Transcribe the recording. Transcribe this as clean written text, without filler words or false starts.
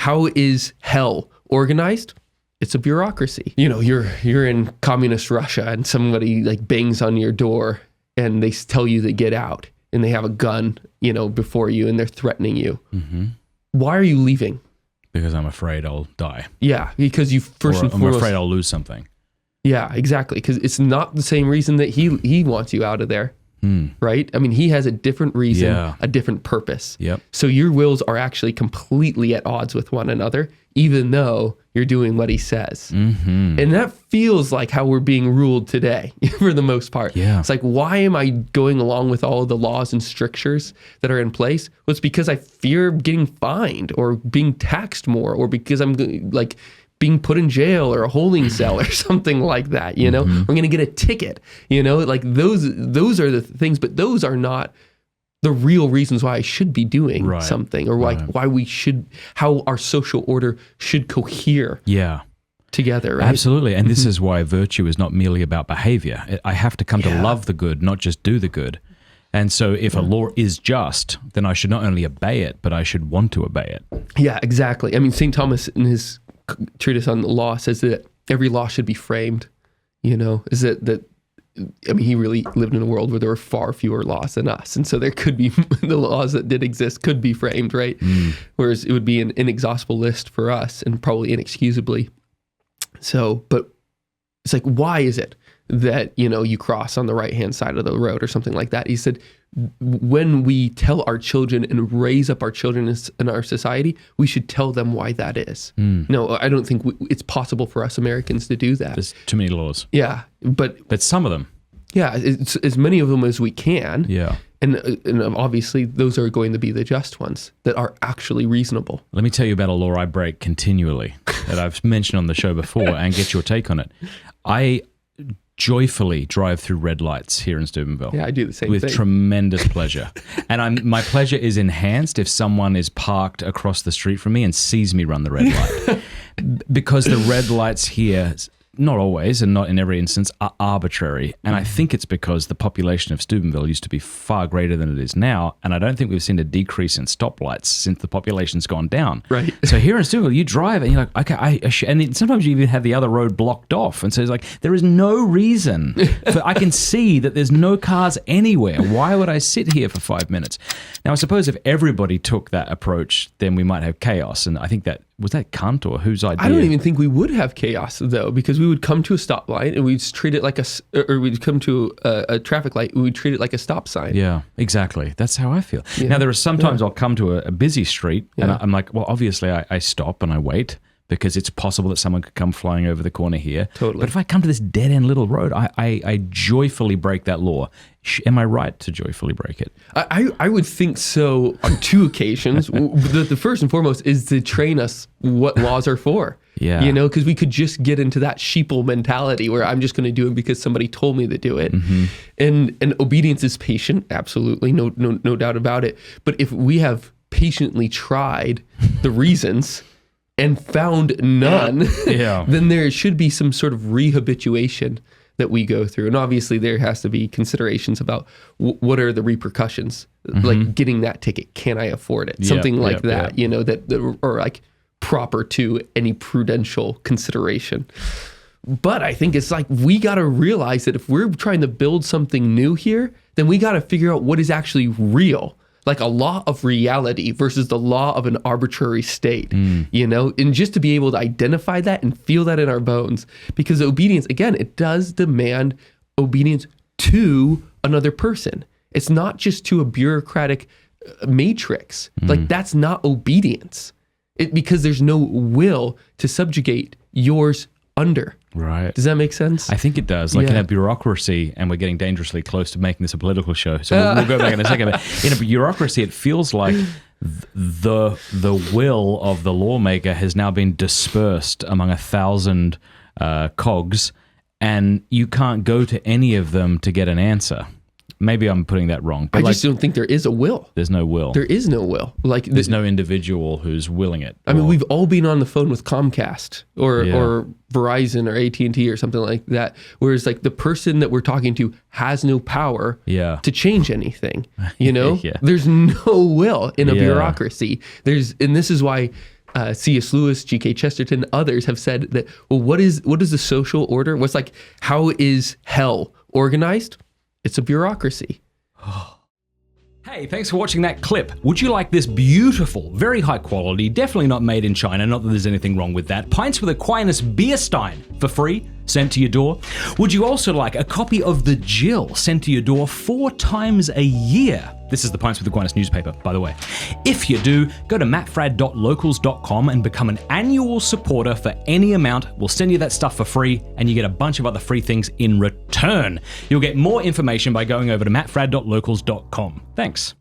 how is hell organized? It's a bureaucracy. You know, you're in communist Russia and somebody like bangs on your door and they tell you to get out and they have a gun, you know, before you and they're threatening you. Mm-hmm. Why are you leaving? Because I'm afraid I'll die. Yeah, because you first and foremost... I'm afraid I'll lose something. Yeah, exactly. Because it's not the same reason that he wants you out of there, right? I mean, he has a different reason, a different purpose. Yep. So your wills are actually completely at odds with one another, even though you're doing what he says. Mm-hmm. And that feels like how we're being ruled today, for the most part. Yeah. It's like, why am I going along with all of the laws and strictures that are in place? Well, it's because I fear getting fined or being taxed more, or because I'm like... being put in jail or a holding cell or something like that, you know, we're going to get a ticket, you know, like those are the things, but those are not the real reasons why I should be doing something, or why we should, how our social order should cohere together. Right? Absolutely. And this is why virtue is not merely about behavior. I have to come to love the good, not just do the good. And so if a law is just, then I should not only obey it, but I should want to obey it. Yeah, exactly. I mean, St. Thomas in his treatise on the law says that every law should be framed, you know, I mean, he really lived in a world where there were far fewer laws than us. And so there could be, the laws that did exist could be framed, right? Whereas it would be an inexhaustible list for us and probably inexcusably. So, but it's like, why is it that, you know, you cross on the right-hand side of the road or something like that? He said, when we tell our children and raise up our children in our society, we should tell them why that is. No, I don't think it's possible for us Americans to do that. There's too many laws. Yeah, but some of them. Yeah, it's as many of them as we can. Yeah. And obviously, those are going to be the just ones that are actually reasonable. Let me tell you about a law I break continually that I've mentioned on the show before and get your take on it. I joyfully drive through red lights here in Steubenville. Yeah, I do the same with thing. With tremendous pleasure. And my pleasure is enhanced if someone is parked across the street from me and sees me run the red light. Because the red lights here, not always and not in every instance, are arbitrary. And I think it's because the population of Steubenville used to be far greater than it is now. And I don't think we've seen a decrease in stoplights since the population's gone down. Right. So here in Steubenville, you drive and you're like, okay, and sometimes you even have the other road blocked off. And so it's like, there is no reason. I can see that there's no cars anywhere. Why would I sit here for 5 minutes? Now, I suppose if everybody took that approach, then we might have chaos. And I think that, was that Kant or whose idea? I don't even think we would have chaos, though, because we would come to a stoplight and we'd treat it like or we'd come to a traffic light and we'd treat it like a stop sign. Yeah, exactly. That's how I feel. Yeah. Now, there are sometimes I'll come to a busy street and I'm like, well, obviously I stop and I wait because it's possible that someone could come flying over the corner here. Totally. But if I come to this dead-end little road, I joyfully break that law. Am I right to joyfully break it? I would think so on two occasions. The first and foremost is to train us what laws are for. Yeah. You know, because we could just get into that sheeple mentality where I'm just going to do it because somebody told me to do it. Mm-hmm. And obedience is patient, absolutely, no doubt about it. But if we have patiently tried the reasons and found none, then there should be some sort of rehabituation that we go through. And obviously there has to be considerations about what are the repercussions, like getting that ticket. Can I afford it? Something like that, you know, that are like proper to any prudential consideration. But I think it's like, we got to realize that if we're trying to build something new here, then we got to figure out what is actually real. Like a law of reality versus the law of an arbitrary state, you know, and just to be able to identify that and feel that in our bones, because obedience, again, it does demand obedience to another person. It's not just to a bureaucratic matrix. Like that's not obedience, because there's no will to subjugate yours under. Right. Does that make sense? I think it does. Like in a bureaucracy, and we're getting dangerously close to making this a political show, so we'll go back in a second. But in a bureaucracy, it feels like the will of the lawmaker has now been dispersed among 1,000 cogs, and you can't go to any of them to get an answer. Maybe I'm putting that wrong. But I just don't think there is a will. There's no will. There is no will. Like there's no individual who's willing it. I mean, we've all been on the phone with Comcast or Verizon or AT&T or something like that. Whereas like the person that we're talking to has no power to change anything. You know, there's no will in a bureaucracy. And this is why C.S. Lewis, G.K. Chesterton, others have said that, well, what is the social order? How is hell organized? It's a bureaucracy. Hey, thanks for watching that clip. Would you like this beautiful, very high quality, definitely not made in China, not that there's anything wrong with that, Pints with Aquinas beer stein for free, sent to your door? Would you also like a copy of The Jill sent to your door 4 times a year? This is the Pints with Aquinas newspaper, by the way. If you do, go to mattfradd.locals.com and become an annual supporter for any amount. We'll send you that stuff for free, and you get a bunch of other free things in return. You'll get more information by going over to mattfradd.locals.com. Thanks.